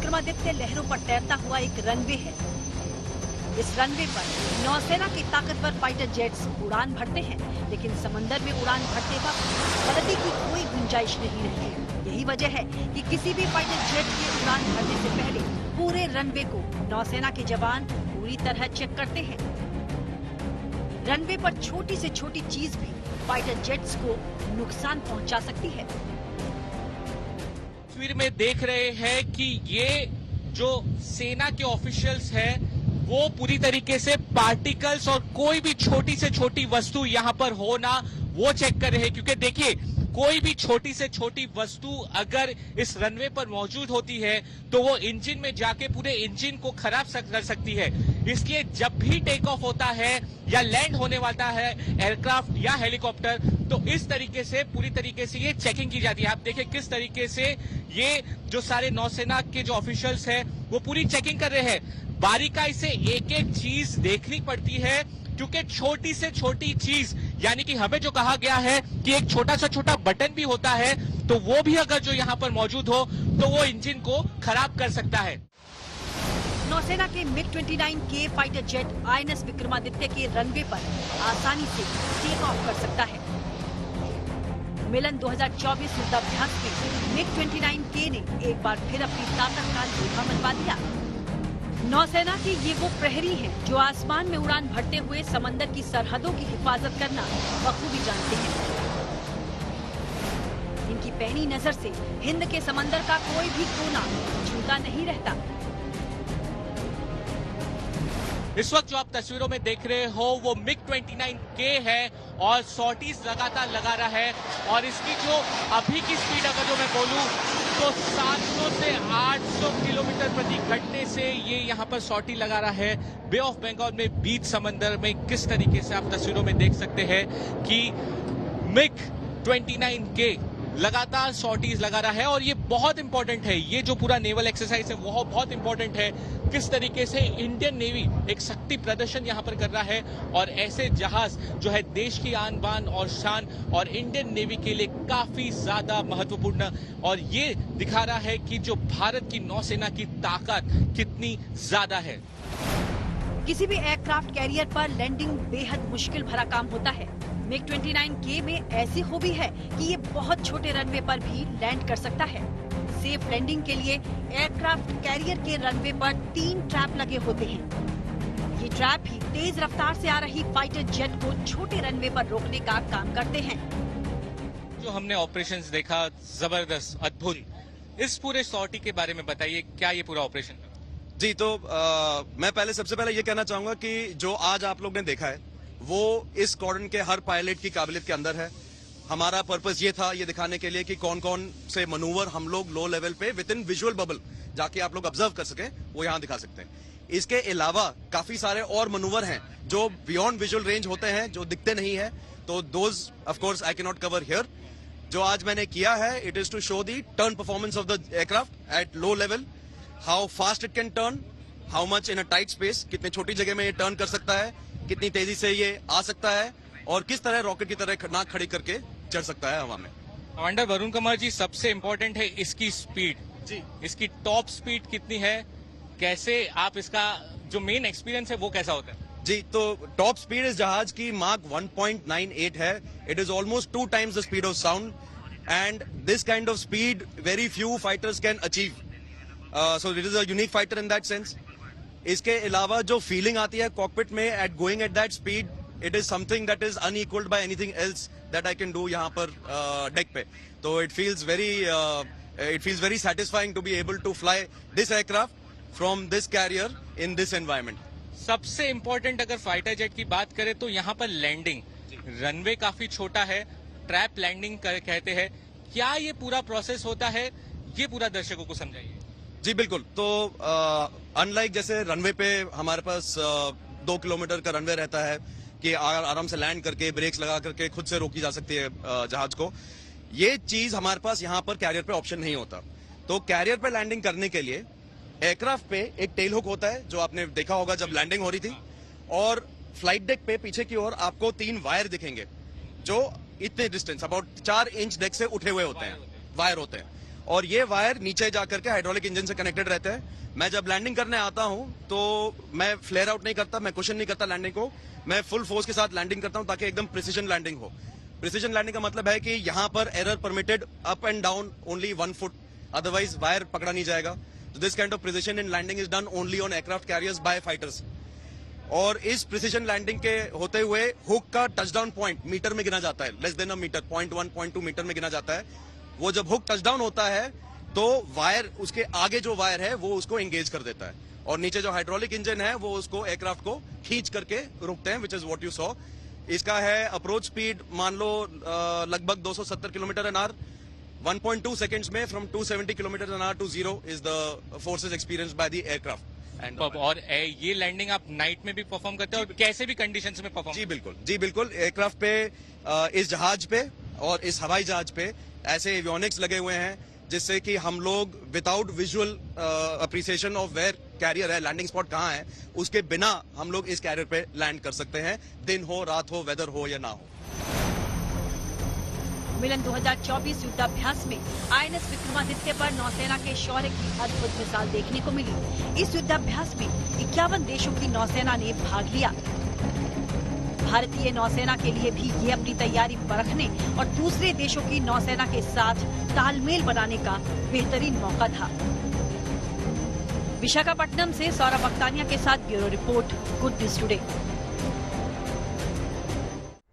विक्रमादित्य लहरों पर तैरता हुआ एक रनवे है। इस रनवे पर नौसेना के ताकतवर फाइटर जेट्स उड़ान भरते हैं, लेकिन समंदर में उड़ान भरते वक्त गलती की कोई गुंजाइश नहीं रहती। यही वजह है कि किसी भी फाइटर जेट के उड़ान भरने से पहले पूरे रनवे को नौसेना के जवान पूरी तरह चेक करते हैं। रनवे पर छोटी से छोटी चीज भी फाइटर जेट्स को नुकसान पहुंचा सकती है। तस्वीर में देख रहे हैं कि ये जो सेना के ऑफिशियल्स हैं वो पूरी तरीके से पार्टिकल्स और कोई भी छोटी से छोटी वस्तु यहाँ पर हो ना वो चेक कर रहे हैं, क्योंकि देखिए कोई भी छोटी से छोटी वस्तु अगर इस रनवे पर मौजूद होती है तो वो इंजन में जाके पूरे इंजन को खराब कर सकती है। इसलिए जब भी टेक ऑफ होता है या लैंड होने वाला है एयरक्राफ्ट या हेलीकॉप्टर, तो इस तरीके से पूरी तरीके से ये चेकिंग की जाती है। आप देखिए किस तरीके से ये जो सारे नौसेना के जो ऑफिशियल्स हैं वो पूरी चेकिंग कर रहे हैं। बारीकाई से एक एक चीज देखनी पड़ती है, क्योंकि छोटी से छोटी चीज यानी कि हमें जो कहा गया है कि एक छोटा सा छोटा बटन भी होता है तो वो भी अगर जो यहाँ पर मौजूद हो तो वो इंजन को खराब कर सकता है। नौसेना के MiG-29K fighter jet INS Vikramaditya के रनवे पर आसानी से टेक ऑफ कर सकता है। मिलन 2024 युद्धाभ्यास में MiG-29K ने एक बार फिर अपनी ताकत का लोहा मनवा दिया। नौसेना के ये वो प्रहरी हैं जो आसमान में उड़ान भरते हुए समंदर की सरहदों की हिफाजत करना बखूबी जानते हैं। इनकी पैनी नजर से हिंद के समंदर का कोई भी कोना छूता नहीं रहता। इस वक्त जो आप तस्वीरों में देख रहे हो वो MiG-29K है और सॉर्टीज लगातार लगा रहा है, और इसकी जो अभी की स्पीड अगर जो मैं बोलूं तो 700 से 800 किलोमीटर प्रति घंटे से ये यहाँ पर सॉर्टी लगा रहा है। बे ऑफ बंगाल में बीच समंदर में किस तरीके से आप तस्वीरों में देख सकते हैं कि MiG-29K लगातार सॉर्टीज लगा रहा है, और ये बहुत इंपॉर्टेंट है। ये जो पूरा नेवल एक्सरसाइज है वो बहुत इंपॉर्टेंट है। किस तरीके से इंडियन नेवी एक शक्ति प्रदर्शन यहाँ पर कर रहा है, और ऐसे जहाज जो है देश की आन बान और शान और इंडियन नेवी के लिए काफी ज्यादा महत्वपूर्ण, और ये दिखा रहा है कि जो भारत की नौसेना की ताकत कितनी ज्यादा है। किसी भी एयरक्राफ्ट कैरियर पर लैंडिंग बेहद मुश्किल भरा काम होता है। MiG-29K में ऐसी खूबी है कि ये बहुत छोटे रनवे पर भी लैंड कर सकता है। सेफ लैंडिंग के लिए एयरक्राफ्ट कैरियर के रनवे पर 3 ट्रैप लगे होते हैं। ये ट्रैप ही तेज रफ्तार से आ रही फाइटर जेट को छोटे रनवे पर रोकने का काम करते हैं। जो हमने ऑपरेशंस देखा जबरदस्त, अद्भुत, इस पूरे सॉर्टी के बारे में बताइए, क्या ये पूरा ऑपरेशन था? जी, तो मैं सबसे पहले ये कहना चाहूंगा कि जो आज आप लोग ने देखा है वो इस स्क्वाड्रन के हर पायलट की काबिलियत के अंदर है। हमारा पर्पस ये था ये दिखाने के लिए कि कौन कौन से मनूवर हम लोग लो लेवल पे विद इन विजुअल बबल जाके आप लोग ऑब्जर्व कर सके, वो यहाँ दिखा सकते हैं। इसके अलावा काफी सारे और मनूवर हैं जो बियॉन्ड विजुअल रेंज होते हैं, जो दिखते नहीं है, तो those of course I can not cover here. जो आज मैंने किया है it is to show the turn performance of the aircraft at low level, how fast it can turn, how much in a tight space, कितनी छोटी जगह में ये टर्न कर सकता है, कितनी तेजी से ये आ सकता है, और किस तरह रॉकेट की तरह नाक खड़ी करके चढ़ सकता है हवा में। कमांडर वरुण कुमार जी, सबसे इंपॉर्टेंट है इसकी स्पीड। जी, इसकी टॉप स्पीड कितनी है, कैसे आप इसका जो मेन एक्सपीरियंस है वो कैसा होता है? जी, तो टॉप स्पीड इस जहाज की मार्क 1.98 है। It is almost 2 times the speed of sound, and this kind of speed very few fighters can achieve, so it is a unique fighter in that sense. इसके अलावा जो फीलिंग आती है cockpit में at going at that speed, it is something that is unequalled by anything else that I can do यहाँ पर deck पे। तो it feels very satisfying to be able to fly this aircraft from this carrier in this environment. सबसे important अगर fighter jet की बात करें तो यहाँ पर लैंडिंग, रनवे काफी छोटा है, ट्रैप लैंडिंग कहते हैं, क्या ये पूरा प्रोसेस होता है, ये पूरा दर्शकों को समझाइए। जी बिल्कुल, तो अनलाइक जैसे रनवे पे हमारे पास 2 किलोमीटर का रनवे रहता है कि आराम से लैंड करके ब्रेक्स लगा करके खुद से रोकी जा सकती है जहाज को, ये चीज हमारे पास यहाँ पर कैरियर पे ऑप्शन नहीं होता। तो कैरियर पे लैंडिंग करने के लिए एयरक्राफ्ट पे एक टेल हुक होता है जो आपने देखा होगा जब लैंडिंग हो रही थी, और फ्लाइट डेक पे पीछे की ओर आपको 3 वायर दिखेंगे जो इतने डिस्टेंस अबाउट 4 इंच डेक से उठे हुए होते हैं, वायर होते हैं, और ये वायर नीचे जाकर के हाइड्रोलिक इंजन से कनेक्टेड रहते हैं। मैं जब लैंडिंग करने आता हूं तो मैं फ्लेयर आउट नहीं करता, मैं क्वेश्चन नहीं करता लैंडिंग को, मैं फुल फोर्स के साथ लैंडिंग करता हूं ताकि एकदम प्रिसीजन लैंडिंग हो। प्रिसीजन लैंडिंग का मतलब है कि यहां पर error permitted up and down only 1 foot, otherwise wire पकड़ा नहीं जाएगा। तो this kind of precision in landing is done only on aircraft carriers by fighters. और इस प्रिसीजन लैंडिंग के होते हुए हुक का टचडाउन पॉइंट मीटर में गिना जाता है, लेस देन अ मीटर, 0.1 0.2 मीटर में गिना जाता है। वो जब हुक टचडाउन होता है तो वायर, उसके आगे जो वायर है वो उसको एंगेज कर देता है और नीचे जो हाइड्रोलिक इंजन है वो उसको एयरक्राफ्ट को खींच करके रुकते हैं, which is what you saw. इसका है अप्रोच स्पीड मान लो लगभग 270 किलोमीटर एन आवर। 1.2 सेकेंड्स में from 270 kilometre an hour to 0 is the forces experience by the aircraft. और ये लैंडिंग आप नाइट में भी परफॉर्म करते हैं और कैसे भी कंडीशंस में परफॉर्म? जी बिल्कुल, जी बिल्कुल। एयरक्राफ्ट पे, इस जहाज पे और इस हवाई जहाज पे ऐसे एवियोनिक्स लगे हुए हैं जिससे कि हम लोग without visual appreciation of where carrier है, लैंडिंग स्पॉट कहाँ है, उसके बिना हम लोग इस कैरियर पे लैंड कर सकते हैं, दिन हो, रात हो, वेदर हो या ना हो। मिलन 2024 युद्धाभ्यास में आईएनएस विक्रमादित्य पर नौसेना के शौर्य की अद्भुत मिसाल देखने को मिली। इस युद्धाभ्यास में 51 देशों की नौसेना ने भाग लिया। भारतीय नौसेना के लिए भी ये अपनी तैयारी परखने और दूसरे देशों की नौसेना के साथ तालमेल बनाने का बेहतरीन मौका था। विशाखापट्टनम से सौरभ अख्तानिया के साथ bureau report, good news today.